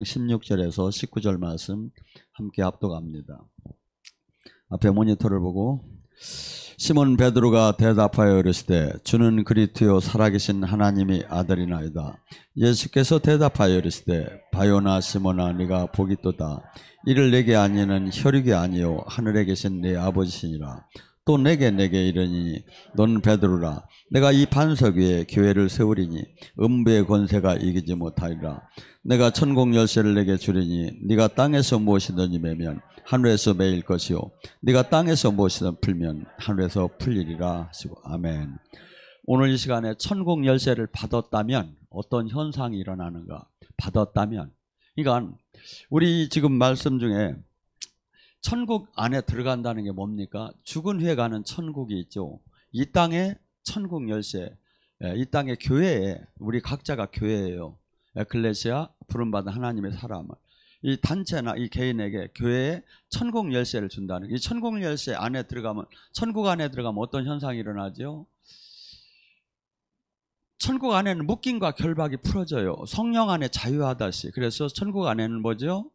16절에서 19절 말씀 함께 합독합니다. 앞에 모니터를 보고 시몬 베드로가 대답하여 이르시되 주는 그리스도요 살아계신 하나님의 아들이나이다. 예수께서 대답하여 이르시되 바요나 시몬아 네가 복이 있도다. 이를 내게 아니는 혈육이 아니요 하늘에 계신 내 아버지시니라. 또 내게 이르니 넌 베드로라. 내가 이 반석 위에 교회를 세우리니 음부의 권세가 이기지 못하리라. 내가 천국 열쇠를 내게 주리니 네가 땅에서 무엇이든지 매면 하늘에서 매일 것이요 네가 땅에서 무엇이든 풀면 하늘에서 풀리리라 하시고 아멘. 오늘 이 시간에 천국 열쇠를 받았다면 어떤 현상이 일어나는가? 받았다면, 그러니까 우리 지금 말씀 중에 천국 안에 들어간다는 게 뭡니까? 죽은 후에 가는 천국이 있죠. 이 땅에 천국 열쇠, 이 땅의 교회에, 우리 각자가 교회예요. 에클레시아, 부름받은 하나님의 사람을, 이 단체나 이 개인에게 교회에 천국 열쇠를 준다는, 이 천국 열쇠 안에 들어가면, 천국 안에 들어가면 어떤 현상이 일어나죠? 천국 안에는 묶임과 결박이 풀어져요. 성령 안에 자유하다시. 그래서 천국 안에는 뭐죠?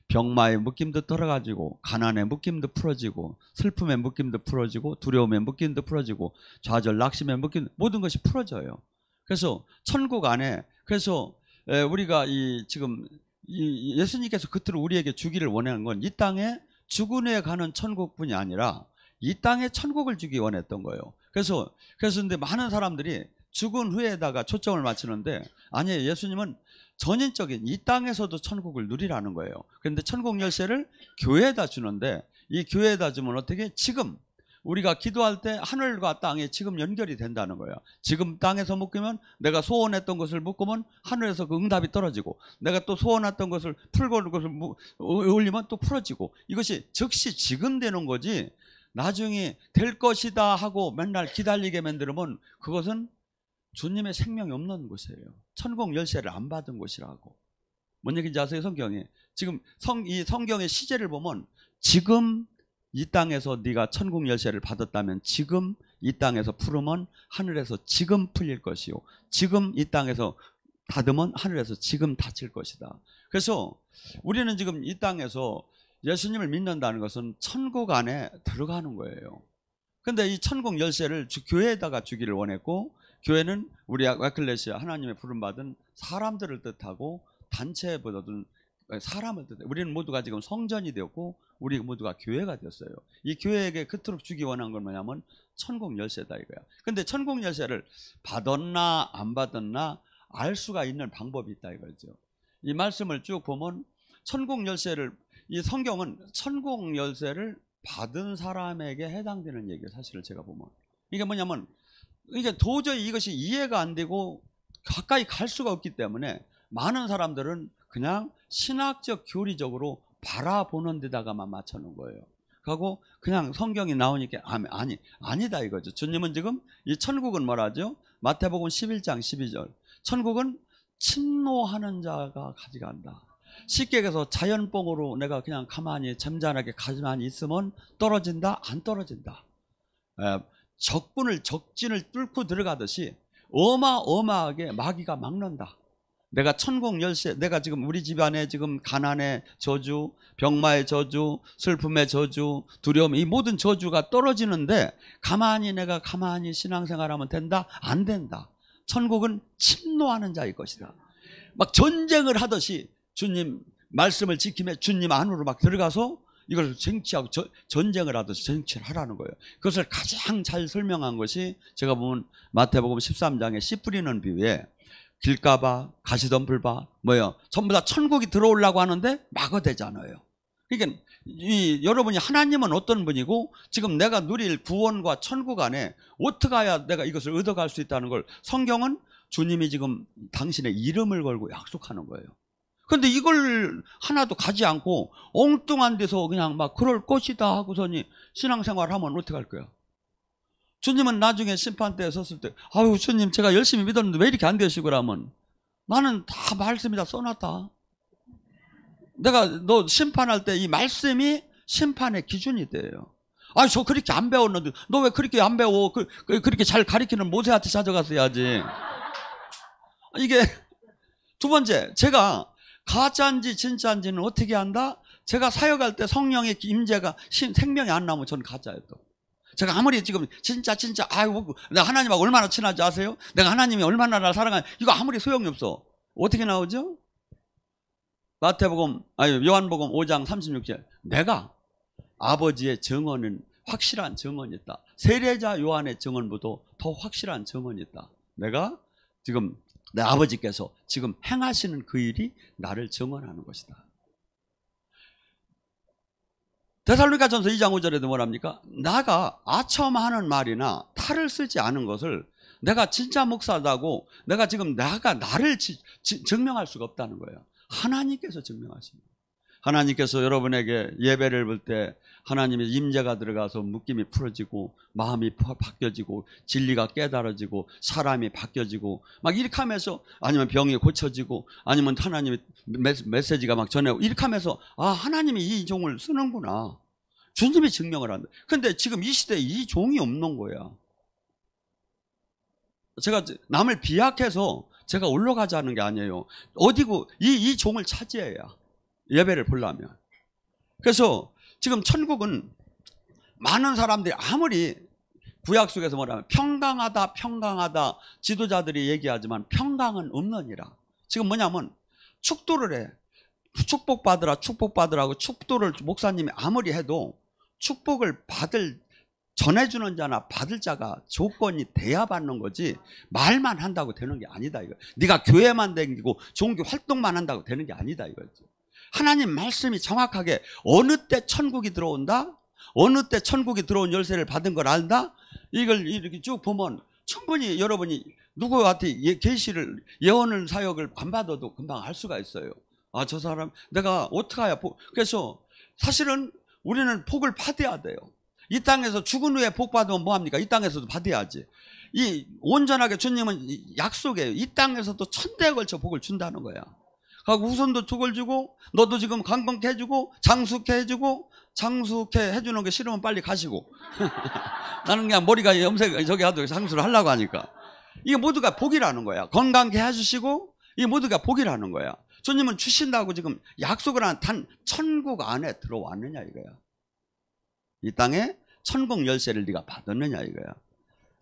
병마의 묶임도 떨어가지고, 가난의 묶임도 풀어지고, 슬픔의 묶임도 풀어지고, 두려움의 묶임도 풀어지고, 좌절, 낙심의 묶임, 모든 것이 풀어져요. 그래서 천국 안에, 그래서 우리가 지금 예수님께서 겉으로 우리에게 주기를 원하는 건 이 땅에 죽은 후에 가는 천국뿐이 아니라 이 땅에 천국을 주기 원했던 거예요. 그래서 근데 많은 사람들이 죽은 후에다가 초점을 맞추는데, 아니에요. 예수님은 전인적인 이 땅에서도 천국을 누리라는 거예요. 그런데 천국 열쇠를 교회에다 주는데, 이 교회에다 주면 어떻게? 지금 우리가 기도할 때 하늘과 땅에 지금 연결이 된다는 거예요. 지금 땅에서 묶으면, 내가 소원했던 것을 묶으면 하늘에서 그 응답이 떨어지고, 내가 또 소원했던 것을 풀고 것을 올리면 또 풀어지고, 이것이 즉시 지금 되는 거지 나중에 될 것이다 하고 맨날 기다리게 만들면 그것은 주님의 생명이 없는 곳이에요. 천국 열쇠를 안 받은 곳이라고. 뭔 얘기인지 아세요? 성경에 지금 이 성경의 시제를 보면, 지금 이 땅에서 네가 천국 열쇠를 받았다면 지금 이 땅에서 풀으면 하늘에서 지금 풀릴 것이요, 지금 이 땅에서 닫으면 하늘에서 지금 닫힐 것이다. 그래서 우리는 지금 이 땅에서 예수님을 믿는다는 것은 천국 안에 들어가는 거예요. 근데 이 천국 열쇠를 교회에다가 주기를 원했고, 교회는 우리 에클레시아, 하나님의 부름받은 사람들을 뜻하고, 단체보다는 사람을 뜻해요. 우리는 모두가 지금 성전이 되었고 우리 모두가 교회가 되었어요. 이 교회에게 그토록 주기 원한 건 뭐냐면 천국 열쇠다 이거야. 근데 천국 열쇠를 받았나 안 받았나 알 수가 있는 방법이 있다 이거죠. 이 말씀을 쭉 보면 천국 열쇠를, 이 성경은 천국 열쇠를 받은 사람에게 해당되는 얘기예요. 사실을 제가 보면 이게 뭐냐면, 이게 도저히 이것이 이해가 안 되고 가까이 갈 수가 없기 때문에 많은 사람들은 그냥 신학적 교리적으로 바라보는 데다가만 맞춰놓은 거예요. 그리고 그냥 성경이 나오니까 아니다 이거죠. 주님은 지금 이 천국은 뭐라죠? 마태복음 11장 12절. 천국은 침노하는 자가 가져간다. 쉽게 얘기해서 자연봉으로 내가 그냥 가만히 잠잠하게 가만히 있으면 떨어진다? 안 떨어진다. 적진을 뚫고 들어가듯이 어마어마하게 마귀가 막는다. 내가 천국 열쇠, 내가 지금 우리 집안에 지금 가난의 저주, 병마의 저주, 슬픔의 저주, 두려움, 이 모든 저주가 떨어지는데 내가 가만히 신앙생활하면 된다? 안 된다. 천국은 침노하는 자일 것이다. 막 전쟁을 하듯이 주님 말씀을 지키며 주님 안으로 막 들어가서 이걸 쟁취하고 전쟁을 하듯이 쟁취를 하라는 거예요. 그것을 가장 잘 설명한 것이 제가 보면 마태복음 13장에 씨 뿌리는 비유에 길가봐 가시덤불봐 전부 다 천국이 들어오려고 하는데 막아대잖아요. 그러니까 여러분이, 하나님은 어떤 분이고 지금 내가 누릴 구원과 천국 안에 어떻게 해야 내가 이것을 얻어갈 수 있다는 걸 성경은 주님이 지금 당신의 이름을 걸고 약속하는 거예요. 그런데 이걸 하나도 가지 않고 엉뚱한 데서 그냥 막 그럴 것이다 하고서니 신앙생활 하면 어떻게 할 거야? 주님은 나중에 심판대에 섰을 때, 아유 주님 제가 열심히 믿었는데 왜 이렇게 안 되시고, 그러면 나는 다 말씀에다 써놨다. 내가 너 심판할 때 이 말씀이 심판의 기준이 돼요. 아, 저 그렇게 안 배웠는데 너 왜 그렇게 안 배워? 그렇게 잘 가르치는 모세한테 찾아갔어야지. 이게 두 번째, 제가 가짜인지 진짜인지는 어떻게 한다? 제가 사역할 때 성령의 임재가 생명이 안 나오면 저는 가짜예요. 또 제가 아무리 지금 진짜 아이고 내가 하나님하고 얼마나 친하지 아세요? 내가 하나님이 얼마나 나를 사랑하는, 이거 아무리 소용이 없어. 어떻게 나오죠? 요한복음 5장 36절, 내가 아버지의 증언은 확실한 증언이 있다. 세례자 요한의 증언보다 더 확실한 증언이 있다. 내가 지금 내 아버지께서 지금 행하시는 그 일이 나를 증언하는 것이다. 데살로니가전서 2장 5절에도 뭐랍니까? 나가 아첨하는 말이나 탈을 쓰지 않은 것을 내가 진짜 목사다고 내가 지금 나를 증명할 수가 없다는 거예요. 하나님께서 증명하십니다. 하나님께서 여러분에게 예배를 볼 때 하나님의 임재가 들어가서 묶임이 풀어지고 마음이 바뀌어지고 진리가 깨달아지고 사람이 바뀌어지고 막 이렇게 하면서, 아니면 병이 고쳐지고, 아니면 하나님의 메시지가 막 전해오고 이렇게 하면서, 아, 하나님이 이 종을 쓰는구나, 주님이 증명을 한다. 근데 지금 이 시대에 이 종이 없는 거야. 제가 남을 비약해서 제가 올라가자는 게 아니에요. 어디고 이 종을 차지해야 예배를 보려면. 그래서 지금 천국은 많은 사람들이 아무리 구약 속에서 뭐라면 평강하다 지도자들이 얘기하지만 평강은 없느니라. 지금 뭐냐면 축도를 해. 축복받으라고 축도를 목사님이 아무리 해도 축복을 전해주는 자나 받을 자가 조건이 돼야 받는 거지, 말만 한다고 되는 게 아니다 이거. 네가 교회만 다니고 종교 활동만 한다고 되는 게 아니다 이거지. 하나님 말씀이 정확하게 어느 때 천국이 들어온다, 어느 때 천국이 들어온 열쇠를 받은 걸 안다, 이걸 이렇게 쭉 보면 충분히 여러분이 누구한테 계시를, 예언을, 사역을 안 받아도 금방 알 수가 있어요. 아, 저 사람 내가 어떡해야. 그래서 사실은 우리는 복을 받아야 돼요. 이 땅에서 죽은 후에 복 받으면 뭐합니까? 이 땅에서도 받아야지. 이 온전하게 주님은 약속이에요. 이 땅에서도 천대에 걸쳐 복을 준다는 거야. 하고 우선도 복을 주고, 너도 지금 강건케 해주고, 장수케 해주고, 장수케 해주는 게 싫으면 빨리 가시고. 나는 그냥 머리가 염색 저기 하도 장수를 하려고 하니까. 이게 모두가 복이라는 거야. 건강케 해주시고, 이게 모두가 복이라는 거야. 주님은 주신다고 지금 약속을 한 단 천국 안에 들어왔느냐 이거야. 이 땅에 천국 열쇠를 네가 받았느냐 이거야.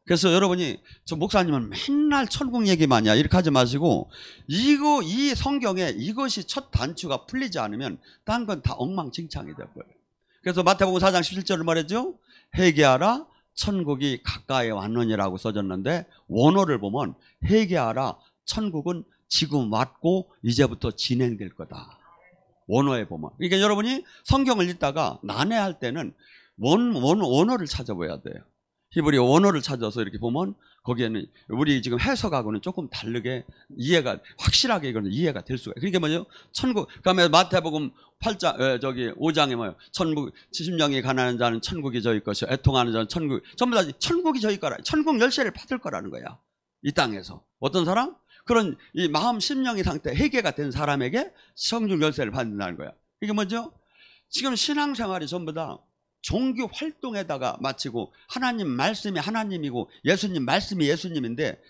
그래서 여러분이, 저 목사님은 맨날 천국 얘기만 야 이렇게 하지 마시고, 이 성경에 이것이 첫 단추가 풀리지 않으면 딴 건 다 엉망진창이 될 거예요. 그래서 마태복음 4장 17절을 말했죠. 회개하라 천국이 가까이 왔느니라고 써졌는데, 원어를 보면 회개하라 천국은 지금 왔고 이제부터 진행될 거다. 원어에 보면. 그러니까 여러분이 성경을 읽다가 난해할 때는 원어를 찾아봐야 돼요. 히브리어 원어를 찾아서 이렇게 보면 거기에는 우리 지금 해석하고는 조금 다르게 확실하게 이거는 이해가 될 수가 있어요. 그러니까 뭐죠? 천국, 그다음에 마태복음 5장에 뭐예요? 천국, 심령이 가난한 자는 천국이 저희 것이요, 애통하는 자는 천국, 전부 다 천국이 저희 거라. 천국 열쇠를 받을 거라는 거야. 이 땅에서. 어떤 사람? 그런 이 마음 심령의 상태, 회개가 된 사람에게 천국 열쇠를 받는다는 거야. 이게 뭐죠? 지금 신앙생활이 전부 다 종교 활동에다가 마치고, 하나님 말씀이 하나님이고 예수님 말씀이 예수님인데,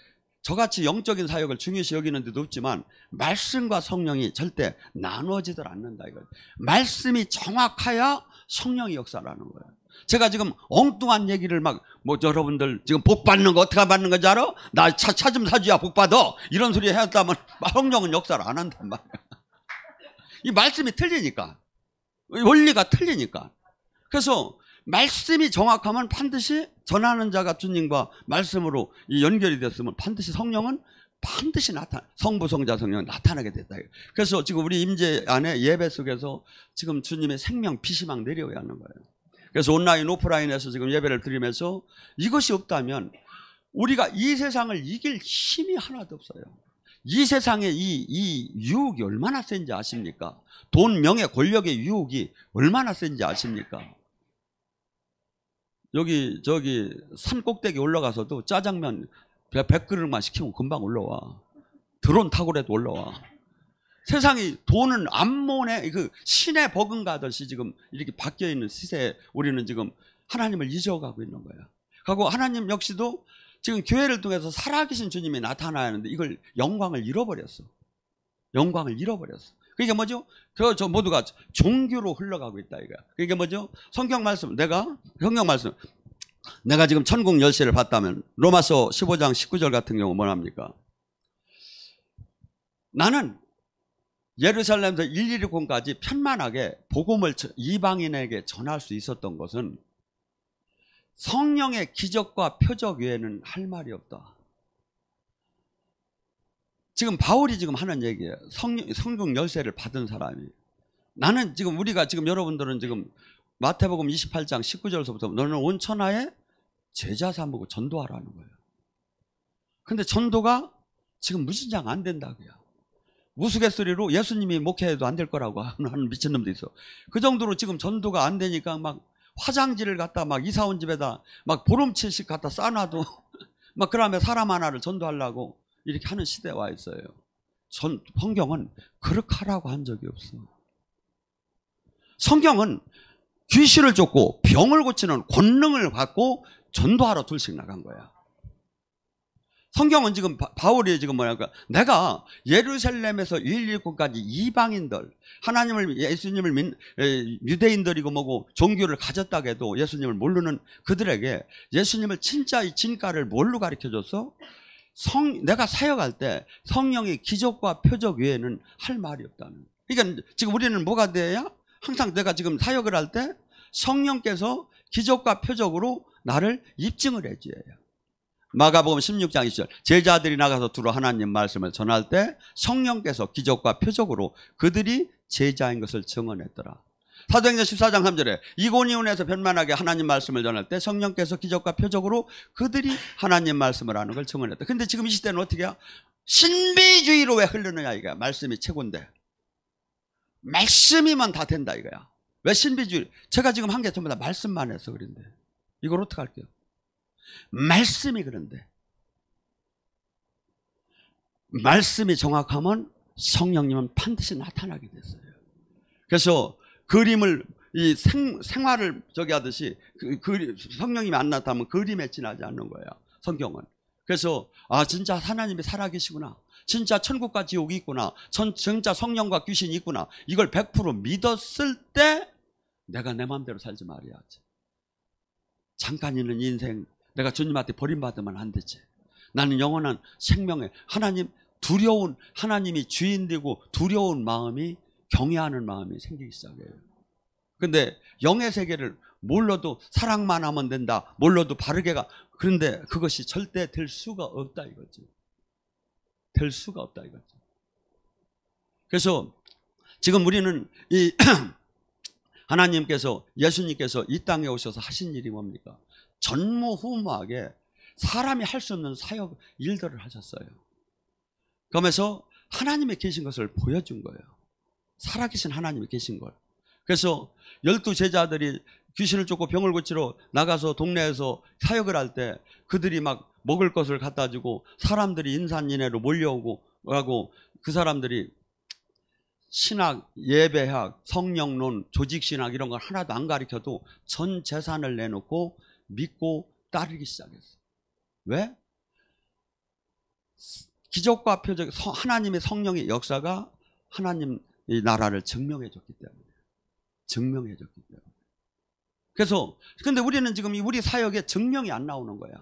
저같이 영적인 사역을 중요시 여기는 데도 없지만 말씀과 성령이 절대 나눠지들 않는다 이거예요. 말씀이 정확해야 성령이 역사라는 거예요. 제가 지금 엉뚱한 얘기를 여러분들 지금 복 받는 거 어떻게 받는 건지 알아? 나 차 좀 사주야 복 받아, 이런 소리 했다면 성령은 역사를 안 한단 말이야. 이 말씀이 틀리니까, 원리가 틀리니까. 그래서 말씀이 정확하면 반드시 전하는 자가 주님과 말씀으로 연결이 됐으면 반드시 성령은 반드시 성부, 성자, 성령은 나타나게 됐다. 그래서 지금 우리 임재 안에 예배 속에서 지금 주님의 생명 빛이 막 내려야 하는 거예요. 그래서 온라인, 오프라인에서 지금 예배를 드리면서 이것이 없다면 우리가 이 세상을 이길 힘이 하나도 없어요. 이 세상의 이 유혹이 얼마나 센지 아십니까? 돈, 명예, 권력의 유혹이 얼마나 센지 아십니까? 저기 산 꼭대기 올라가서도 짜장면 100그릇만 시키면 금방 올라와. 드론 타고라도 올라와. 세상이 돈은 암몬의 그 신의 버금가듯이 지금 이렇게 바뀌어 있는 시세에 우리는 지금 하나님을 잊어가고 있는 거야. 하고 하나님 역시도 지금 교회를 통해서 살아계신 주님이 나타나야 하는데 이걸 영광을 잃어버렸어. 영광을 잃어버렸어. 그게 뭐죠? 저 모두가 종교로 흘러가고 있다 이거야. 그게 뭐죠? 성경 말씀 내가 지금 천국 열쇠를 받다면 로마서 15장 19절 같은 경우 뭐랍니까? 나는 예루살렘에서 일리리콘까지 편만하게 복음을 이방인에게 전할 수 있었던 것은 성령의 기적과 표적 외에는 할 말이 없다. 지금 바울이 지금 하는 얘기예요. 성경 열쇠를 받은 사람이. 나는 지금 우리가 지금 여러분들은 지금 마태복음 28장 19절서부터 너는 온 천하에 제자 삼고 전도하라는 거예요. 근데 전도가 지금 무진장 안 된다고요. 우스갯소리로 예수님이 목회해도 안 될 거라고 하는 미친놈도 있어. 그 정도로 지금 전도가 안 되니까 막 화장지를 갖다 막 이사 온 집에다 막 보름칠씩 갖다 싸놔도 막 그러면 사람 하나를 전도하려고 이렇게 하는 시대에 와 있어요. 성경은 그렇게 하라고 한 적이 없어. 성경은 귀신을 쫓고 병을 고치는 권능을 받고 전도하러 둘씩 나간 거야. 성경은 지금 바울이 지금 뭐냐니까 내가 예루살렘에서 119까지 이방인들 하나님을 예수님을 유대인들이고 뭐고 종교를 가졌다고 해도 예수님을 모르는 그들에게 예수님을 진짜 이 진가를 뭘로 가르쳐줬어? 내가 사역할 때 성령의 기적과 표적 외에는 할 말이 없다는. 그러니까 지금 우리는 뭐가 돼야? 항상 내가 지금 사역을 할 때 성령께서 기적과 표적으로 나를 입증을 해줘야 해요. 마가복음 16장 20절 제자들이 나가서 두루 하나님 말씀을 전할 때 성령께서 기적과 표적으로 그들이 제자인 것을 증언했더라. 사도행전 14장 3절에 이고니온에서 변만하게 하나님 말씀을 전할 때 성령께서 기적과 표적으로 그들이 하나님 말씀을 하는 걸 증언했다. 근데 지금 이 시대는 어떻게 해요? 신비주의로 왜 흐르느냐 이거야. 말씀이 최고인데 말씀이면 다 된다 이거야. 왜 신비주의? 제가 지금 한 게 전부 다 말씀만 해서 그런데 이걸 어떻게 할게요? 말씀이 그런데 말씀이 정확하면 성령님은 반드시 나타나게 됐어요. 그래서 그림을 이 생활을 저기 하듯이 성령님이 안 나타나면 그림에 지나지 않는 거예요. 성경은. 그래서 진짜 하나님이 살아계시구나. 진짜 천국과 지옥이 있구나. 진짜 성령과 귀신이 있구나. 이걸 100% 믿었을 때 내가 내 마음대로 살지 말아야지. 잠깐 있는 인생 내가 주님한테 버림받으면 안 되지. 나는 영원한 생명에 두려운 하나님이 주인 되고 두려운 마음이 경외하는 마음이 생기기 시작해요. 근데 영의 세계를 몰라도 사랑만 하면 된다. 몰라도 바르게 가. 그런데 그것이 절대 될 수가 없다 이거지. 될 수가 없다 이거지. 그래서 지금 우리는 이 하나님께서 예수님께서 이 땅에 오셔서 하신 일이 뭡니까? 전무후무하게 사람이 할 수 없는 사역 일들을 하셨어요. 그러면서 하나님이 계신 것을 보여준 거예요. 살아계신 하나님이 계신 걸. 그래서 12 제자들이 귀신을 쫓고 병을 고치러 나가서 동네에서 사역을 할 때 그들이 막 먹을 것을 갖다 주고 사람들이 인산인해로 몰려오고 하고 그 사람들이 신학, 예배학, 성령론, 조직신학 이런 걸 하나도 안 가르쳐도 전 재산을 내놓고 믿고 따르기 시작했어요. 왜? 기적과 표적, 하나님의 성령의 역사가 하나님 이 나라를 증명해 줬기 때문에. 증명해 줬기 때문에. 그래서 근데 우리는 지금 우리 사역에 증명이 안 나오는 거야.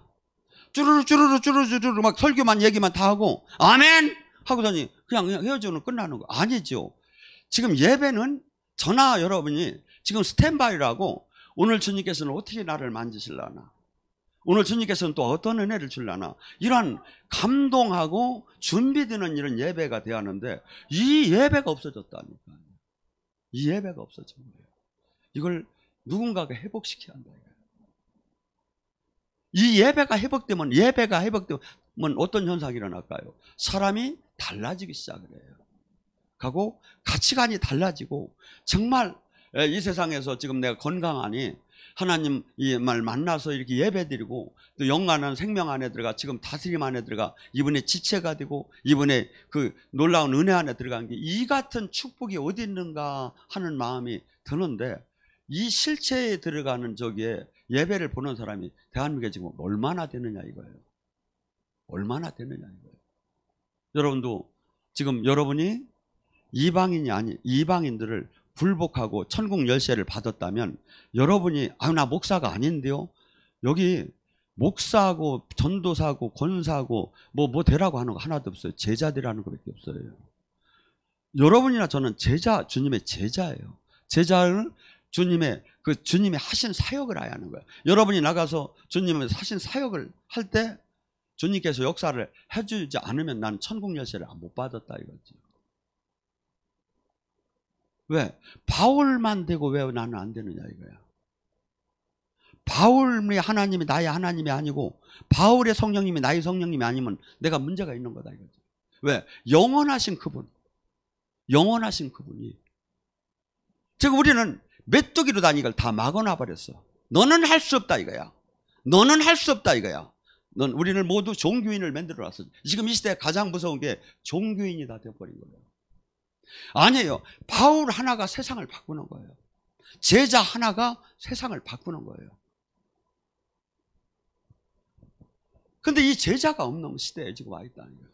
쭈루루 막 설교만 얘기만 다 하고 아멘 하고더니 그냥 헤어지고는 끝나는 거 아니죠. 지금 예배는 저나 여러분이 지금 스탠바이라고 오늘 주님께서는 어떻게 나를 만지실라나, 오늘 주님께서는 또 어떤 은혜를 줄라나, 이러한 감동하고 준비되는 이런 예배가 되어야 하는데 이 예배가 없어졌다니까. 이 예배가 없어진 거예요. 이걸 누군가가 회복시켜야 한다. 이 예배가 회복되면 어떤 현상이 일어날까요? 사람이 달라지기 시작을 해요. 하고 가치관이 달라지고 정말 이 세상에서 지금 내가 건강하니 하나님 이 말 만나서 이렇게 예배드리고 또 영원한 생명 안에 들어가 지금 다스림 안에 들어가 이분의 지체가 되고 이분의 그 놀라운 은혜 안에 들어간 게 이 같은 축복이 어디 있는가 하는 마음이 드는데 이 실체에 들어가는 저기에 예배를 보는 사람이 대한민국에 지금 얼마나 되느냐 이거예요. 얼마나 되느냐 이거예요. 여러분도 지금 여러분이 이방인들을 굴복하고 천국 열쇠를 받았다면 여러분이 나 목사가 아닌데요. 여기 목사하고 전도사하고 권사하고 뭐 되라고 하는 거 하나도 없어요. 제자들이라는 것밖에 없어요. 여러분이나 저는 주님의 제자예요. 제자는 주님이 하신 사역을 해야 하는 거예요. 여러분이 나가서 주님의 하신 사역을 할 때 주님께서 역사를 해주지 않으면 나는 천국 열쇠를 못 받았다 이거지. 왜? 바울만 되고 왜 나는 안 되느냐 이거야. 바울이 하나님이 나의 하나님이 아니고 바울의 성령님이 나의 성령님이 아니면 내가 문제가 있는 거다 이거지. 왜? 영원하신 그분이. 지금 우리는 메뚜기로 단 이걸 다 막아놔 버렸어. 너는 할 수 없다 이거야. 너는 할 수 없다 이거야. 우리는 모두 종교인을 만들어 놨어. 지금 이 시대에 가장 무서운 게 종교인이 다 되어버린 거예요. 아니에요. 바울 하나가 세상을 바꾸는 거예요. 제자 하나가 세상을 바꾸는 거예요. 근데 이 제자가 없는 시대에 지금 와 있다는 거예요.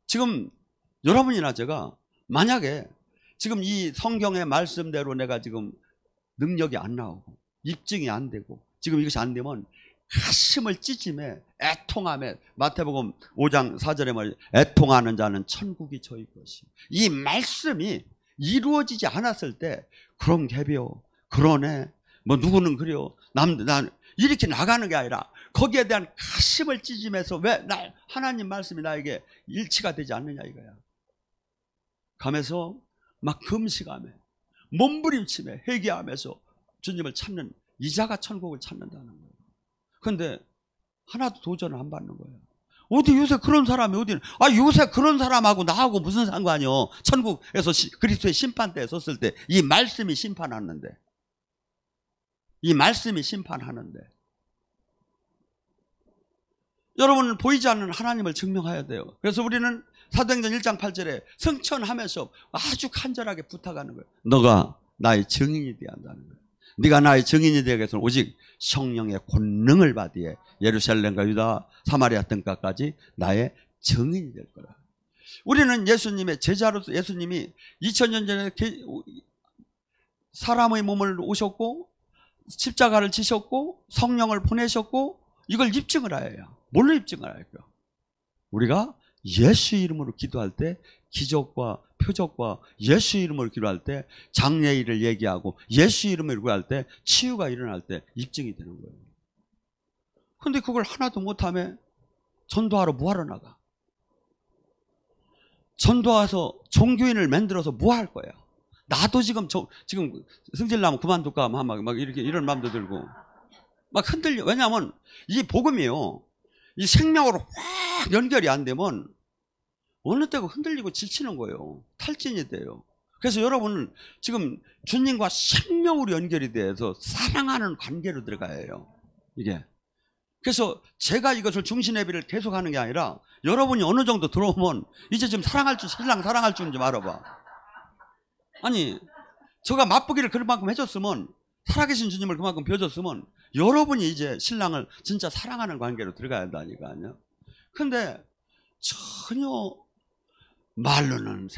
지금 여러분이나 제가 만약에 지금 이 성경의 말씀대로 내가 지금 능력이 안 나오고 입증이 안 되고 지금 이것이 안 되면 가슴을 찢음에 애통함에 마태복음 5장 4절에 말이죠. 애통하는 자는 천국이 저희 것이. 이 말씀이 이루어지지 않았을 때 그런 개비요 그러네 뭐 누구는 그래요 난 이렇게 나가는 게 아니라 거기에 대한 가슴을 찢으면서 왜 하나님 말씀이 나에게 일치가 되지 않느냐 이거야. 가면서 막 금식하며 몸부림치며 회개하면서 주님을 찾는 이자가 천국을 찾는다는 거예요. 그런데 하나도 도전을 안 받는 거예요. 어디 요새 그런 사람이 어디는 요새 그런 사람하고 나하고 무슨 상관이요. 천국에서 그리스도의 심판대에 섰을 때 이 말씀이 심판하는데 여러분은 보이지 않는 하나님을 증명해야 돼요. 그래서 우리는 사도행전 1장 8절에 승천하면서 아주 간절하게 부탁하는 거예요. 너가 나의 증인이 되어야 한다는 거예요. 네가 나의 증인이 되기 위해서는 오직 성령의 권능을 받으에 예루살렘과 유다 사마리아 땅까지 나의 증인이 될 거라. 우리는 예수님의 제자로서 예수님이 2000년 전에 사람의 몸을 오셨고 십자가를 지셨고 성령을 보내셨고 이걸 입증을 해야. 뭘로 입증을 할까요? 우리가 예수 이름으로 기도할 때 기적과 표적과 예수 이름으로 기도할 때 장래 일을 얘기하고 예수 이름으로 기도할 때 치유가 일어날 때 입증이 되는 거예요. 그런데 그걸 하나도 못하면 전도하러 뭐하러 나가? 전도와서 종교인을 만들어서 뭐 할 거야? 나도 지금 승질나면 그만둘까 막 이렇게 이런 마음도 들고 막 흔들려. 왜냐하면 이 복음이요, 이 생명으로 확 연결이 안 되면 어느 때가 흔들리고 지치는 거예요. 탈진이 돼요. 그래서 여러분은 지금 주님과 생명으로 연결이 돼서 사랑하는 관계로 들어가야 해요. 이게. 그래서 제가 이것을 중신예비를 계속하는 게 아니라 여러분이 어느 정도 들어오면 이제 좀 신랑 사랑할 줄 좀 알아봐. 아니, 제가 맛보기를 그만큼 해줬으면, 살아계신 주님을 그만큼 벼줬으면 여러분이 이제 신랑을 진짜 사랑하는 관계로 들어가야 한다니까요. 근데 전혀 말로는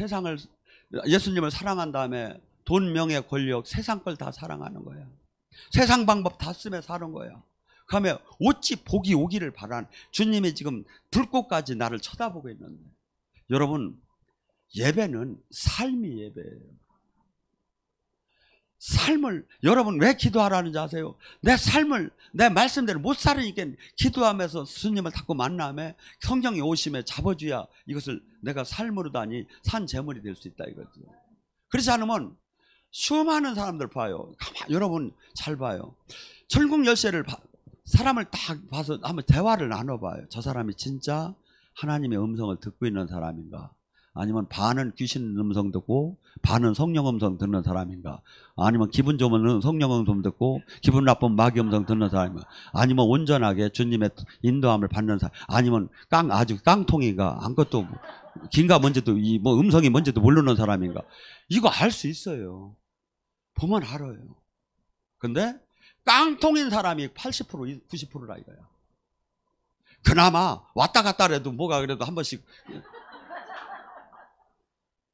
예수님을 사랑한 다음에 돈, 명예, 권력, 세상 걸 다 사랑하는 거야. 세상 방법 다 쓰며 사는 거야. 그러면 어찌 복이 오기를 바란 주님이 지금 불꽃까지 나를 쳐다보고 있는데, 여러분, 예배는 삶이 예배예요. 삶을, 여러분 왜 기도하라는지 아세요? 내 삶을 내 말씀대로 못 살으니까 기도하면서 주님을 자꾸 만나며 성령이 오심에 잡아줘야 이것을 내가 삶으로다니 산 제물이 될 수 있다 이거죠. 그렇지 않으면 수많은 사람들 봐요. 여러분 잘 봐요. 천국 열쇠를 사람을 딱 봐서 한번 대화를 나눠봐요. 저 사람이 진짜 하나님의 음성을 듣고 있는 사람인가? 아니면 반은 귀신 음성 듣고 반은 성령 음성 듣는 사람인가? 아니면 기분 좋으면 성령 음성 듣고 기분 나쁜 마귀 음성 듣는 사람인가? 아니면 온전하게 주님의 인도함을 받는 사람? 아니면 아주 깡통인가? 아무것도 긴가 뭔지도 음성이 뭔지도 모르는 사람인가? 이거 알 수 있어요. 보면 알아요. 근데 깡통인 사람이 80% 90%라 이거야. 그나마 왔다 갔다 해도 뭐가 그래도 한 번씩.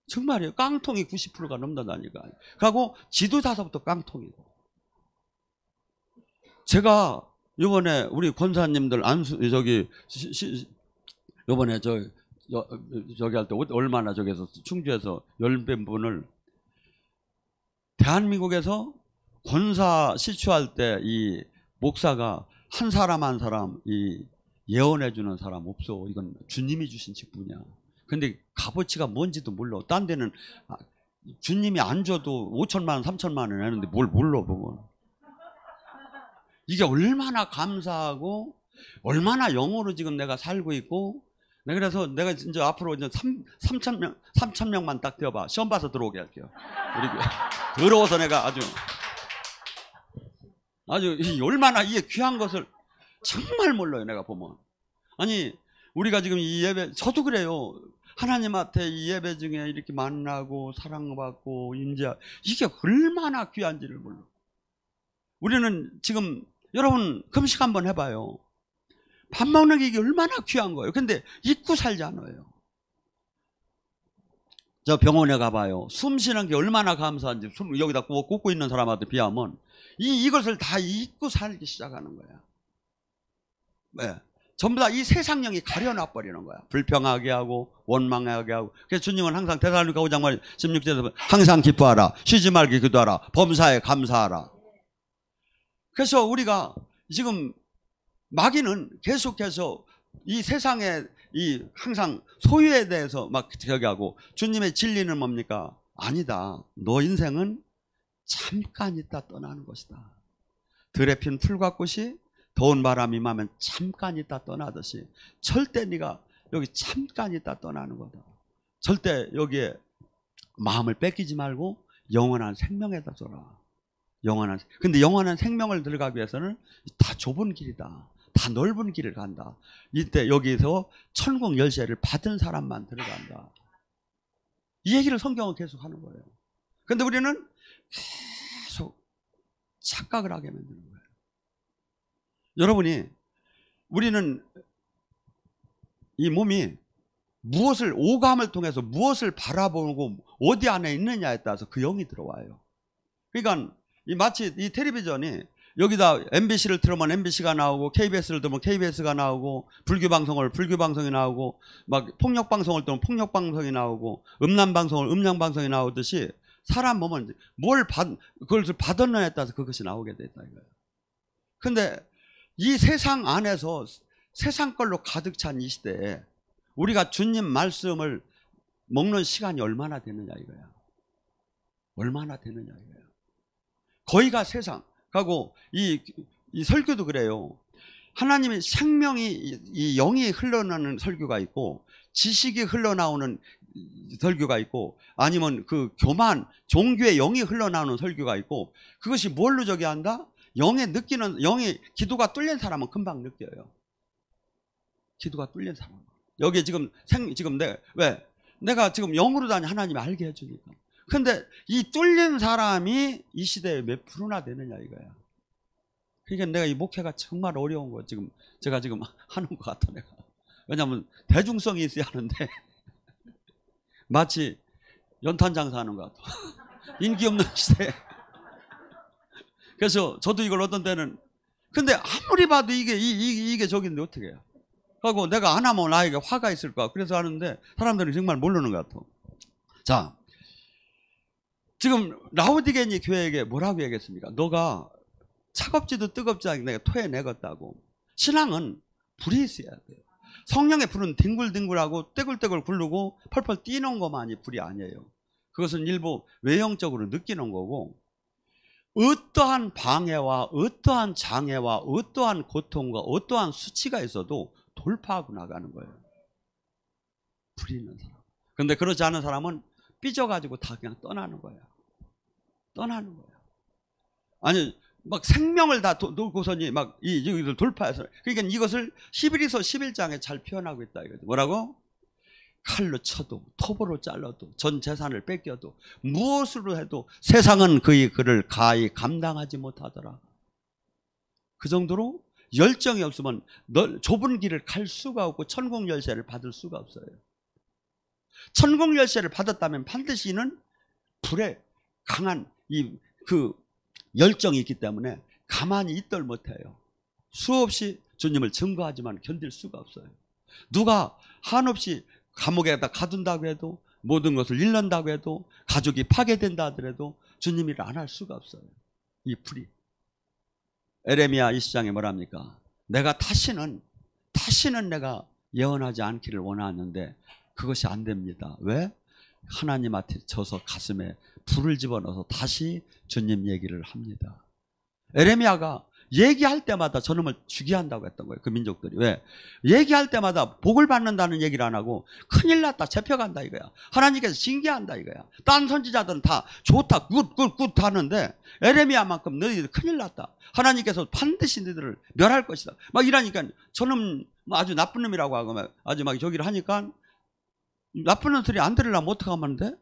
정말이에요. 깡통이 90%가 넘는다니까. 그리고 지도자서부터 깡통이고. 제가 이번에 우리 권사님들 요번에 저기 할 때 얼마나 저기서 충주에서 10분을 대한민국에서 권사 시추할 때 이 목사가 한 사람 한 사람 이 예언해 주는 사람 없어. 이건 주님이 주신 직분이야. 근데 값어치가 뭔지도 몰라. 딴 데는 주님이 안 줘도 5천만 원, 3천만 원 내는데 뭘 몰라 보면. 이게 얼마나 감사하고 얼마나 영어로 지금 내가 살고 있고. 그래서 내가 이제 앞으로 이제 3천 명만 딱 되어봐. 시험 봐서 들어오게 할게요. 우리 더러워서 내가 아주 얼마나 이게 귀한 것을 정말 몰라요. 내가 보면. 아니 우리가 지금 이 예배, 저도 그래요. 하나님한테 이 예배 중에 이렇게 만나고 사랑받고 임재, 이게 얼마나 귀한지를 몰라. 우리는 지금 여러분 금식 한번 해봐요. 밥 먹는 게 이게 얼마나 귀한 거예요. 근데 잊고 살잖아요. 저 병원에 가봐요. 숨 쉬는 게 얼마나 감사한지. 숨 여기다 꽂고 있는 사람한테 비하면 이것을 다 잊고 살기 시작하는 거야. 네. 전부 다 이 세상령이 가려놔 버리는 거야. 불평하게 하고 원망하게 하고. 그래서 주님은 항상 데살로니가 5장 16절에서 항상 기뻐하라, 쉬지 말게 기도하라, 범사에 감사하라. 그래서 우리가 지금 마귀는 계속해서 이 세상에 이 항상 소유에 대해서 막 저기 하고, 주님의 진리는 뭡니까? 아니다. 너 인생은 잠깐 있다 떠나는 것이다. 들에 핀 풀과 꽃이 더운 바람이 임하면 잠깐 있다 떠나듯이 절대 네가 여기 잠깐 있다 떠나는 거다. 절대 여기에 마음을 뺏기지 말고 영원한 생명에다 둬라. 근데 영원한 생명을 들어가기 위해서는 다 좁은 길이다. 다 넓은 길을 간다. 이때 여기서 천국 열쇠를 받은 사람만 들어간다. 이 얘기를 성경은 계속 하는 거예요. 근데 우리는 계속 착각을 하게 만드는 거예요. 여러분이, 우리는 이 몸이 무엇을, 오감을 통해서 무엇을 바라보고 어디 안에 있느냐에 따라서 그 영이 들어와요. 그러니까 마치 이 텔레비전이 여기다 MBC를 틀으면 MBC가 나오고, KBS를 들으면 KBS가 나오고, 불교방송이 나오고, 막 폭력방송을 들으면 폭력방송이 나오고, 음란방송이 나오듯이 사람 몸은 그것을 받았느냐에 따라서 그것이 나오게 됐다 이거예요. 근데 이 세상 안에서 세상 걸로 가득 찬 이 시대에 우리가 주님 말씀을 먹는 시간이 얼마나 되느냐 이거야. 얼마나 되느냐 이거야. 거의가 세상. 하고 이 설교도 그래요. 하나님의 생명이, 이 영이 흘러나오는 설교가 있고, 지식이 흘러나오는 설교가 있고, 아니면 그 교만, 종교의 영이 흘러나오는 설교가 있고, 그것이 뭘로 저기 한다? 영이 기도가 뚫린 사람은 금방 느껴요. 기도가 뚫린 사람. 여기 지금 내가 지금 영으로 다니 하나님이 알게 해주니까. 근데 이 뚫린 사람이 이 시대에 몇 프로나 되느냐 이거야. 그러니까 내가 이 목회가 정말 어려운 거 제가 지금 하는 것 같아 내가. 왜냐하면 대중성이 있어야 하는데 마치 연탄 장사하는 것 같아. 인기 없는 시대에. 그래서 저도 이걸 어떤 때는, 근데 아무리 봐도 이게 저긴데 어떻게 해요? 하고 내가 안 하면 나에게 화가 있을 거야. 그래서 하는데 사람들이 정말 모르는 것 같아. 자, 지금 라오디게니 교회에게 뭐라고 얘기했습니까? 너가 차갑지도 뜨겁지 않게 내가 토해내겠다고. 신앙은 불이 있어야 돼요. 성령의 불은 뒹굴뒹굴하고 떼굴떼굴 굴르고 펄펄 뛰는 것만이 불이 아니에요. 그것은 일부 외형적으로 느끼는 거고, 어떠한 방해와 어떠한 장애와 어떠한 고통과 어떠한 수치가 있어도 돌파하고 나가는 거예요. 불이 있는 사람. 그런데 그렇지 않은 사람은 삐져가지고 다 그냥 떠나는 거야. 떠나는 거야. 아니 막 생명을 다 놓고서니 막 이걸 돌파해서. 그러니까 이것을 히브리서 11장에 잘 표현하고 있다 이거죠. 뭐라고? 칼로 쳐도 톱으로 잘라도 전 재산을 뺏겨도 무엇으로 해도 세상은 그를 가히 감당하지 못하더라. 그 정도로 열정이 없으면 좁은 길을 갈 수가 없고 천국 열쇠를 받을 수가 없어요. 천국 열쇠를 받았다면 반드시 이는 불에 강한 그 열정이 있기 때문에 가만히 있들 못해요. 수없이 주님을 증거하지만 견딜 수가 없어요. 누가 한없이 감옥에다 가둔다고 해도, 모든 것을 잃는다고 해도, 가족이 파괴된다 하더라도 주님 일을 안 할 수가 없어요. 이 불이. 에레미야 20장에 뭐랍니까? 내가 다시는 내가 예언하지 않기를 원하는데 그것이 안 됩니다. 왜? 하나님한테 져서 가슴에 불을 집어넣어서 다시 주님 얘기를 합니다. 에레미야가 얘기할 때마다 저놈을 죽여야 한다고 했던 거예요. 그 민족들이. 왜? 얘기할 때마다 복을 받는다는 얘기를 안 하고 큰일 났다, 잡혀간다 이거야. 하나님께서 징계한다 이거야. 딴 선지자들은 다 좋다, 굿 하는데 에레미야만큼 너희들 큰일 났다. 하나님께서 반드시 너희들을 멸할 것이다. 막 이러니까 저놈 아주 나쁜 놈이라고 하고 아주 막 저기를 하니까 나쁜 놈들이 안 들으려면 어떻게 하면 돼?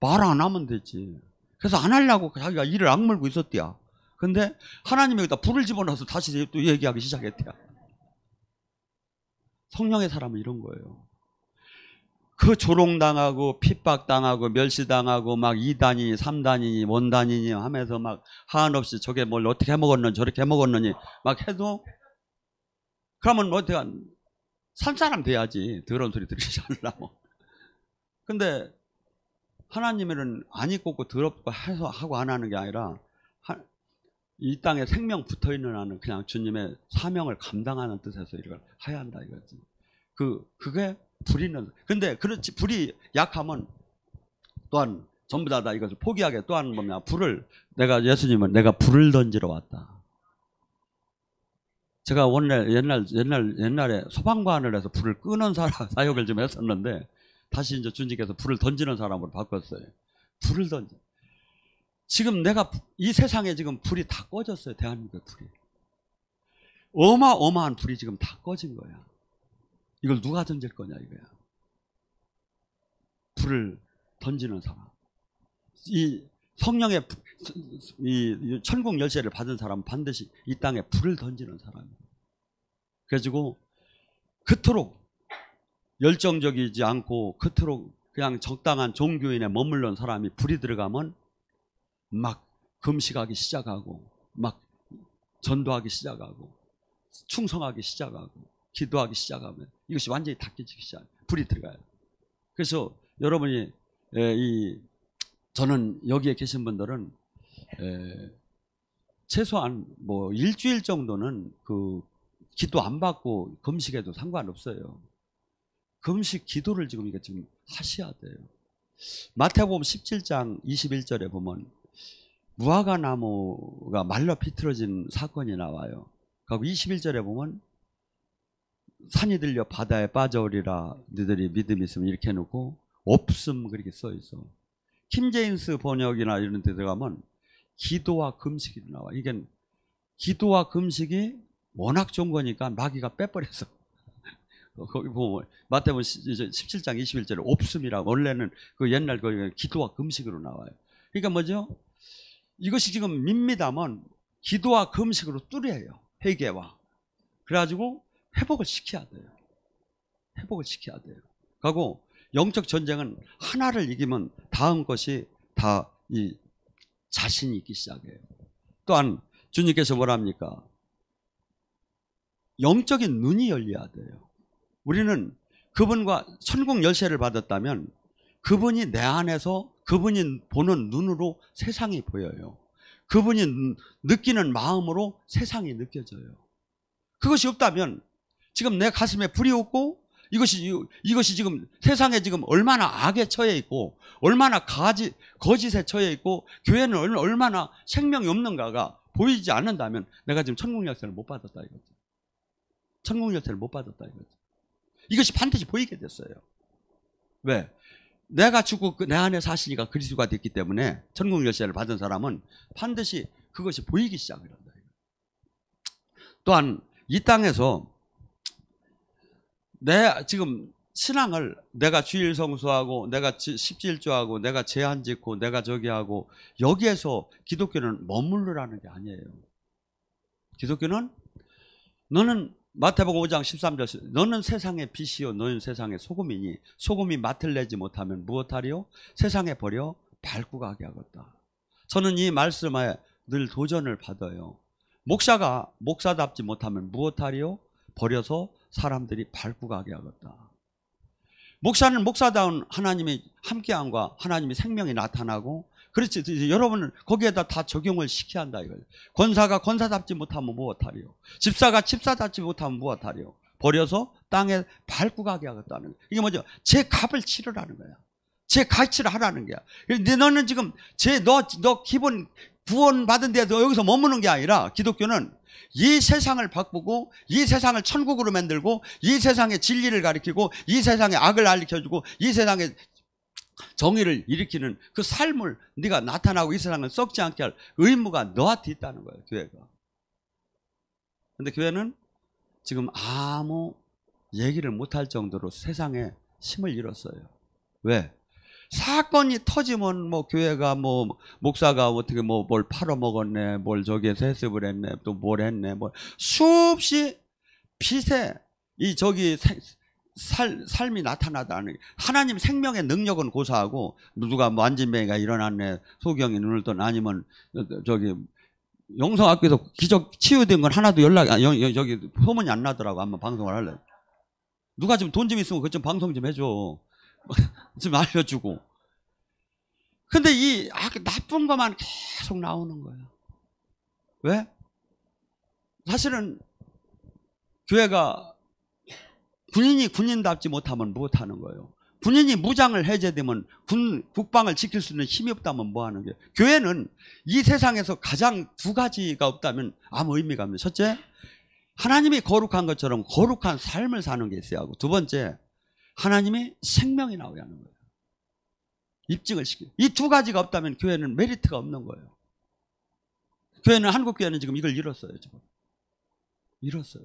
말 안 하면 되지. 그래서 안 하려고 자기가 이를 악물고 있었대야. 근데 하나님이 여기다 불을 집어넣어서 다시 또 얘기하기 시작했대요. 성령의 사람은 이런 거예요. 그 조롱당하고 핍박당하고 멸시당하고 막 2단이니 3단이니 원단이니 하면서 막 한없이 저게 뭘 어떻게 해먹었느니 저렇게 해먹었느니 막 해도, 그러면 뭐 어떻게 산 사람 돼야지. 더러운 소리 들으시지 않으려면. 근데 하나님은 안 입고 더럽고 해서 하고 안 하는 게 아니라 이 땅에 생명 붙어있는 한은 그냥 주님의 사명을 감당하는 뜻에서 이걸 해야 한다 이거지. 그게 불이 있는. 근데 그렇지, 불이 약하면 또한 전부 다 이것을 포기하게. 또한 뭐냐, 예수님은 내가 불을 던지러 왔다. 제가 원래 옛날에 소방관을 해서 불을 끄는 사역을 좀 했었는데 다시 이제 주님께서 불을 던지는 사람으로 바꿨어요. 불을 던져. 지금 내가 이 세상에 지금 불이 다 꺼졌어요. 대한민국 불이. 어마어마한 불이 지금 다 꺼진 거야. 이걸 누가 던질 거냐 이거야. 불을 던지는 사람. 이 성령의 이 천국 열쇠를 받은 사람은 반드시 이 땅에 불을 던지는 사람이에요. 그래가지고 그토록 열정적이지 않고 그토록 그냥 적당한 종교인에 머물러 사람이 불이 들어가면 막 금식하기 시작하고 막 전도하기 시작하고 충성하기 시작하고 기도하기 시작하면 이것이 완전히 다 깨지기 시작해요. 불이 들어가요. 그래서 여러분이 저는 여기에 계신 분들은 최소한 뭐 일주일 정도는 그 기도 안 받고 금식해도 상관없어요. 금식 기도를 지금 하셔야 돼요. 마태복음 17장 21절에 보면 무화과 나무가 말라 비틀어진 사건이 나와요. 그리고 21절에 보면 산이 들려 바다에 빠져오리라 너희들이 믿음이 있으면 이렇게 해놓고 없음 그렇게 써 있어. 킹제임스 번역이나 이런 데 들어가면 기도와 금식이 나와. 이게 기도와 금식이 워낙 좋은 거니까 마귀가 빼버렸어. 거기 보면 마태복음 17장 21절에 없음이라고, 원래는 그 옛날 그 기도와 금식으로 나와요. 그러니까 뭐죠? 이것이 지금 밋밋하면 기도와 금식으로 뚫어요. 회개와. 그래가지고 회복을 시켜야 돼요. 회복을 시켜야 돼요. 그리고 영적 전쟁은 하나를 이기면 다음 것이 다 이 자신이 있기 시작해요. 또한 주님께서 뭐랍니까? 영적인 눈이 열려야 돼요. 우리는 그분과 천국 열쇠를 받았다면 그분이 내 안에서, 그분이 보는 눈으로 세상이 보여요. 그분이 느끼는 마음으로 세상이 느껴져요. 그것이 없다면 지금 내 가슴에 불이 없고 이것이 지금 세상에 지금 얼마나 악에 처해 있고 얼마나 거짓에 처해 있고 교회는 얼마나 생명이 없는가가 보이지 않는다면 내가 지금 천국 열쇠를 못 받았다 이거죠. 천국 열쇠를 못 받았다 이거죠. 이것이 반드시 보이게 됐어요. 왜? 내가 죽고 내 안에 사시니까 그리스도가 됐기 때문에 천국 열쇠를 받은 사람은 반드시 그것이 보이기 시작을 한다. 또한 이 땅에서 내 지금 신앙을 내가 주일 성수하고 내가 십지일조하고 내가 제한 짓고 내가 저기 하고 여기에서 기독교는 머무르라는 게 아니에요. 기독교는 너는 마태복음 5장 13절 너는 세상의 빛이요 너는 세상의 소금이니 소금이 맛을 내지 못하면 무엇하리요? 세상에 버려 밝고 가게 하겠다. 저는 이 말씀에 늘 도전을 받아요. 목사가 목사답지 못하면 무엇하리요? 버려서 사람들이 밝고 가게 하겠다. 목사는 목사다운 하나님의 함께함과 하나님의 생명이 나타나고 그렇지 여러분은 거기에다 다 적용을 시켜야 한다 이거예요. 권사가 권사답지 못하면 무엇하리요? 집사가 집사답지 못하면 무엇하리요? 버려서 땅에 밟고 가게 하겠다는 거예요. 이게 뭐죠? 제 값을 치르라는 거야. 제 가치를 하라는 거야. 근데 너는 지금 너 기본 구원 받은 데도 여기서 머무는 게 아니라 기독교는 이 세상을 바꾸고 이 세상을 천국으로 만들고 이 세상의 진리를 가리키고 이 세상의 악을 알려주고 이 세상의 정의를 일으키는 그 삶을 네가 나타나고 이 세상을 썩지 않게 할 의무가 너한테 있다는 거예요. 교회가. 근데 교회는 지금 아무 얘기를 못할 정도로 세상에 힘을 잃었어요. 왜? 사건이 터지면 뭐 교회가 뭐 목사가 어떻게 뭐 뭘 팔아먹었네, 뭘 저기에서 해습을 했네, 또 뭘 했네, 뭐 수없이 빛에 이 저기 삶이 나타나다는 하나님 생명의 능력은 고사하고 누가 뭐 안진뱅이가 일어났네, 소경이 눈을 떴네, 아니면 저기 영성학교에서 기적 치유된 건 하나도 저기 소문이 안 나더라고. 한번 방송을 할래. 누가 좀 돈 좀 있으면 그것 좀 방송 좀 해줘. 좀 알려주고. 근데 이 나쁜 것만 계속 나오는 거예요. 왜? 사실은 교회가 군인이 군인답지 못하면 못하는 거예요. 군인이 무장을 해제되면 국방을 지킬 수 있는 힘이 없다면 뭐하는 거예요. 교회는 이 세상에서 가장 두 가지가 없다면 아무 의미가 없는. 첫째, 하나님이 거룩한 것처럼 거룩한 삶을 사는 게 있어야 하고, 두 번째, 하나님의 생명이 나오게 하는 거예요. 입증을 시키고. 이 두 가지가 없다면 교회는 메리트가 없는 거예요. 교회는, 한국 교회는 지금 이걸 잃었어요. 지금 잃었어요.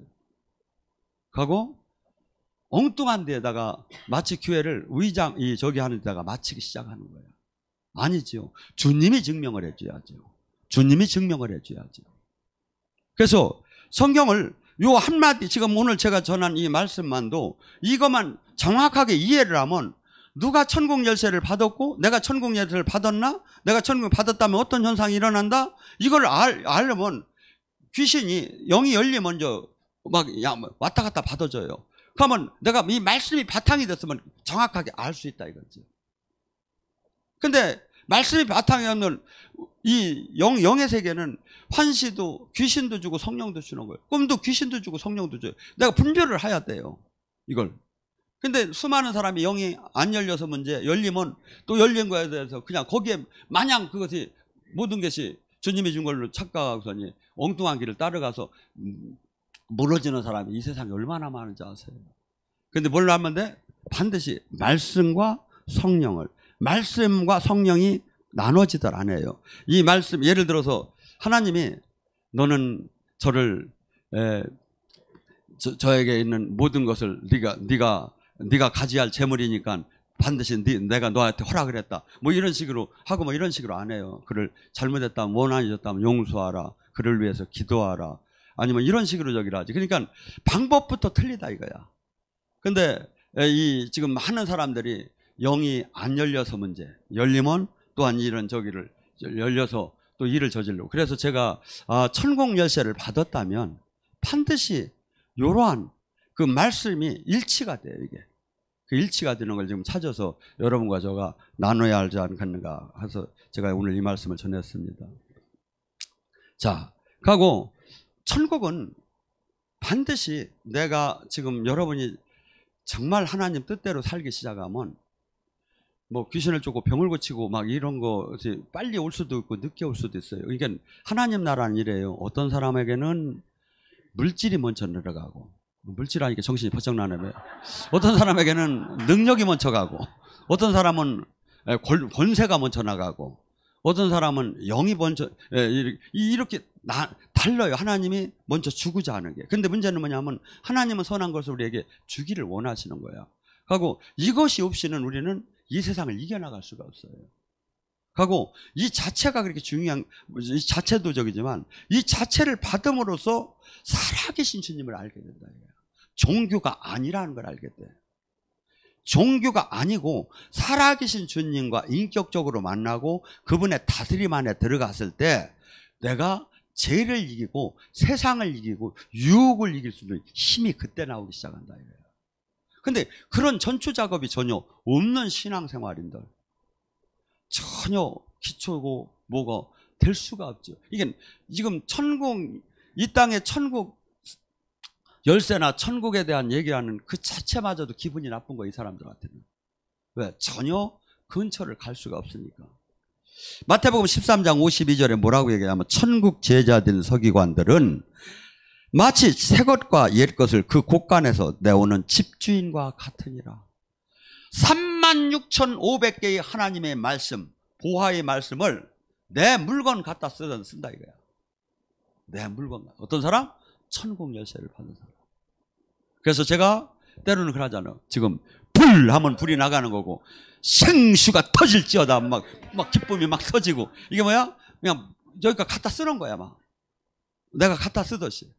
가고 엉뚱한 데다가 마치 교회를 저기 하는 데다가 마치기 시작하는 거예요. 아니죠. 주님이 증명을 해줘야죠. 주님이 증명을 해줘야죠. 그래서 성경을 요 한마디, 지금 오늘 제가 전한 이 말씀만도 이것만 정확하게 이해를 하면, 누가 천국 열쇠를 받았고 내가 천국 열쇠를 받았나? 내가 천국 받았다면 어떤 현상이 일어난다? 이걸 알려면 귀신이, 영이 열리면 막 왔다 갔다 받아줘요. 그러면 내가 이 말씀이 바탕이 됐으면 정확하게 알 수 있다 이거지. 근데 말씀이 바탕이 없는 이 영의 세계는 환시도 귀신도 주고 성령도 주는 거예요. 꿈도 귀신도 주고 성령도 줘요. 내가 분별을 해야 돼요. 이걸. 근데 수많은 사람이 영이 안 열려서 문제, 열리면 또 열린 거에 대해서 그냥 거기에 마냥 그것이 모든 것이 주님이 준 걸로 착각하고서니 엉뚱한 길을 따라가서 무너지는 사람이 이 세상에 얼마나 많은지 아세요? 근데 뭘 하면 돼? 반드시 말씀과 성령이 나눠지들 않아요. 이 말씀, 예를 들어서 하나님이 너는 저를 저에게 있는 모든 것을 네가 가져야 할 재물이니까 반드시 내가 너한테 허락을 했다. 뭐 이런 식으로 하고 뭐 이런 식으로 안 해요. 그를 잘못했다면, 원한이졌다면 용서하라. 그를 위해서 기도하라. 아니면 이런 식으로 저기를 하지. 그러니까 방법부터 틀리다 이거야. 근데 지금 많은 사람들이 영이 안 열려서 문제, 열리면 또한 이런 저기를 열려서 또 일을 저지르고. 그래서 제가 천국 열쇠를 받았다면 반드시 이러한 그 말씀이 일치가 돼요. 이게 그 일치가 되는 걸 지금 찾아서 여러분과 제가 나눠야 하지 않겠는가 해서 제가 오늘 이 말씀을 전했습니다. 자, 가고 천국은 반드시 내가 지금 여러분이 정말 하나님 뜻대로 살기 시작하면 뭐 귀신을 쫓고 병을 고치고 막 이런 것이 빨리 올 수도 있고 늦게 올 수도 있어요. 그러니까 하나님 나라는 이래요. 어떤 사람에게는 물질이 먼저 내려가고, 물질 하니까 정신이 번쩍 나네요. 어떤 사람에게는 능력이 먼저 가고, 어떤 사람은 권세가 먼저 나가고, 어떤 사람은 영이 먼저, 이렇게 달라요. 하나님이 먼저 주고자 하는 게. 근데 문제는 뭐냐면 하나님은 선한 것을 우리에게 주기를 원하시는 거야. 하고 이것이 없이는 우리는 이 세상을 이겨나갈 수가 없어요. 하고 이 자체가 그렇게 중요한, 이 자체도 적이지만 이 자체를 받음으로써 살아계신 주님을 알게 된다. 종교가 아니라는 걸 알게 돼. 종교가 아니고 살아계신 주님과 인격적으로 만나고 그분의 다스림 안에 들어갔을 때 내가 죄를 이기고 세상을 이기고 유혹을 이길 수 있는 힘이 그때 나오기 시작한다 이거예요. 근데 그런 전초 작업이 전혀 없는 신앙생활인들 전혀 기초고 뭐가 될 수가 없죠. 이게 지금 천국, 이 땅의 천국 열쇠나 천국에 대한 얘기하는 그 자체마저도 기분이 나쁜 거예요, 이 사람들한테는. 왜? 전혀 근처를 갈 수가 없으니까. 마태복음 13장 52절에 뭐라고 얘기하냐면 천국 제자들 서기관들은 마치 새 것과 옛 것을 그 곳간에서 내오는 집주인과 같으니라. 36,500개의 하나님의 말씀, 보화의 말씀을 내 물건 갖다 쓴다 이거야. 내 물건. 어떤 사람? 천국 열쇠를 받는 사람. 그래서 제가 때로는 그러잖아요. 지금 불 하면 불이 나가는 거고 생수가 터질지어다 막 기쁨이 막 터지고 이게 뭐야? 그냥 여기가 갖다 쓰는 거야 막. 내가 갖다 쓰듯이.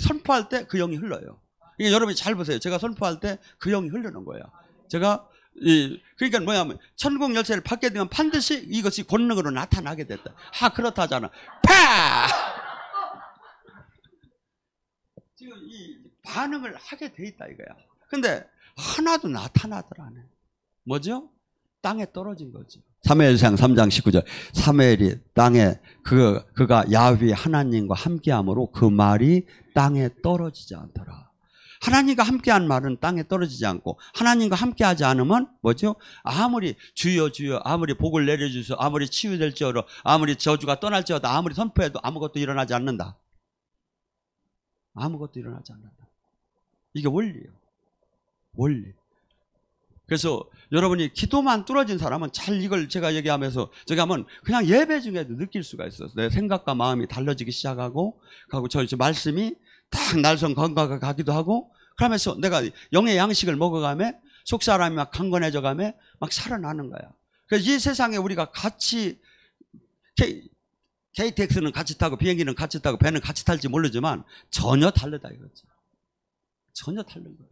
선포할 때 그 영이 흘러요. 그러니까 여러분이 잘 보세요. 제가 선포할 때 그 영이 흐르는 거야. 제가 그러니까 뭐냐면 천국 열쇠를 받게 되면 반드시 이것이 권능으로 나타나게 됐다. 그렇다잖아. 파! 지금 이 반응을 하게 돼 있다 이거야. 근데 하나도 나타나더라 안 해. 뭐죠? 땅에 떨어진 거죠. 사무엘상 3장 19절. 사무엘이 땅에 그가 야훼 하나님과 함께함으로 그 말이 땅에 떨어지지 않더라. 하나님과 함께한 말은 땅에 떨어지지 않고 하나님과 함께하지 않으면 뭐죠? 아무리 주여 주여 아무리 복을 내려주소 아무리 치유될지어로 아무리 저주가 떠날지어다 아무리 선포해도 아무것도 일어나지 않는다. 아무것도 일어나지 않는다. 이게 원리예요. 원리. 그래서 여러분이 기도만 뚫어진 사람은 잘 이걸 제가 얘기하면서 저기 하면 그냥 예배 중에도 느낄 수가 있어요. 내 생각과 마음이 달라지기 시작하고 저 말씀이 딱 날선 건강하게 가기도 하고 그러면서 내가 영의 양식을 먹어가며 속사람이 막 강건해져가며 막 살아나는 거야. 그래서 이 세상에 우리가 같이 KTX는 같이 타고 비행기는 같이 타고 배는 같이 탈지 모르지만 전혀 다르다 이거죠. 전혀 다른 거예요.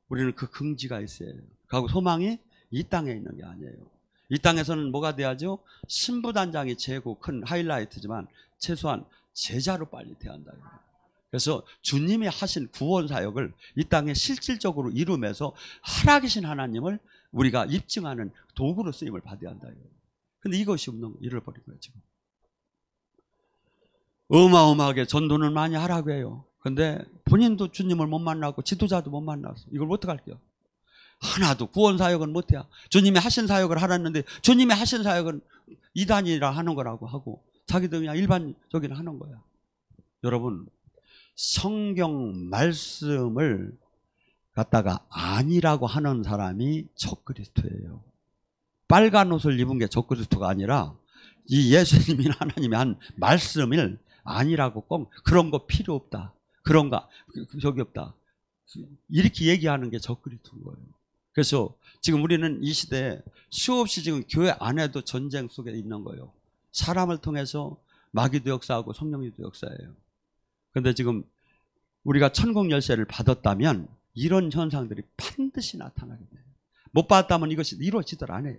우리는 그 긍지가 있어야 해요. 그리고 소망이 이 땅에 있는 게 아니에요. 이 땅에서는 뭐가 돼야죠? 신부단장이 최고 큰 하이라이트지만 최소한 제자로 빨리 돼야 한다. 그래서 주님이 하신 구원 사역을 이 땅에 실질적으로 이루면서 살아계신 하나님을 우리가 입증하는 도구로 쓰임을 받아야 한다. 근데 이것이 없는 거 잃어버린 거예요 지금. 어마어마하게 전도는 많이 하라고 해요. 근데 본인도 주님을 못 만나고 지도자도 못 만났어. 이걸 어떡할게요? 하나도 구원 사역은 못해야. 주님이 하신 사역을 하라는데 주님이 하신 사역은 이단이라 하는 거라고 하고 자기도 그냥 일반적인 하는 거야. 여러분 성경 말씀을 갖다가 아니라고 하는 사람이 적그리스도예요. 빨간 옷을 입은 게 적그리스도가 아니라 이 예수님이 하나님이 한 말씀을 아니라고 꼭 그런 거 필요 없다. 그런가 저기 없다. 이렇게 얘기하는 게 적그리스도인 거예요. 그래서 지금 우리는 이 시대에 수없이 지금 교회 안에도 전쟁 속에 있는 거예요. 사람을 통해서 마귀도 역사하고 성령님도 역사해요. 그런데 지금 우리가 천국 열쇠를 받았다면 이런 현상들이 반드시 나타나게 돼요. 못 받았다면 이것이 이루어지들 않아요.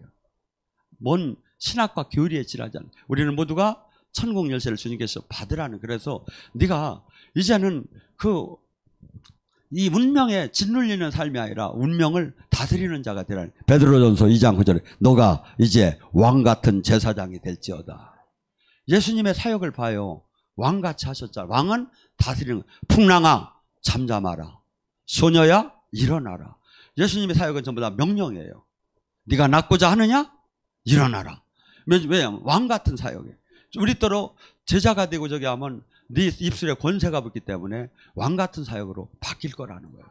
뭔 신학과 교리에 지나지 않아요. 우리는 모두가 천국 열쇠를 주님께서 받으라는. 그래서 네가 이제는 이 운명에 짓눌리는 삶이 아니라 운명을 다스리는 자가 되라는. 베드로전서 2장 9절에 너가 이제 왕같은 제사장이 될지어다. 예수님의 사역을 봐요. 왕같이 하셨잖아. 왕은 다스리는. 풍랑아 잠잠하라. 소녀야 일어나라. 예수님의 사역은 전부 다 명령이에요. 네가 낫고자 하느냐? 일어나라. 왜냐하면 왕같은 사역이에요. 우리 또로 제자가 되고 저기 하면 네 입술에 권세가 붙기 때문에 왕같은 사역으로 바뀔 거라는 거예요.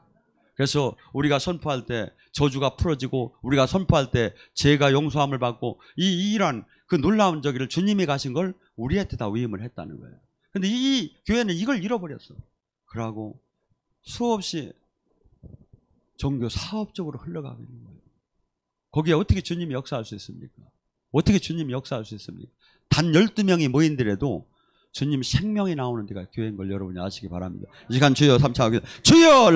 그래서 우리가 선포할 때 저주가 풀어지고 우리가 선포할 때 죄가 용서함을 받고 이러한 그 놀라운 저기를 주님이 가신 걸 우리한테 다 위임을 했다는 거예요. 근데 이 교회는 이걸 잃어버렸어. 그러고 수없이 종교 사업적으로 흘러가고 있는 거예요. 거기에 어떻게 주님이 역사할 수 있습니까? 어떻게 주님이 역사할 수 있습니까? 단 12명이 모인더라도 주님 생명이 나오는 데가 교회인 걸 여러분이 아시기 바랍니다. 이 시간 주여 삼창하겠습니다. 주여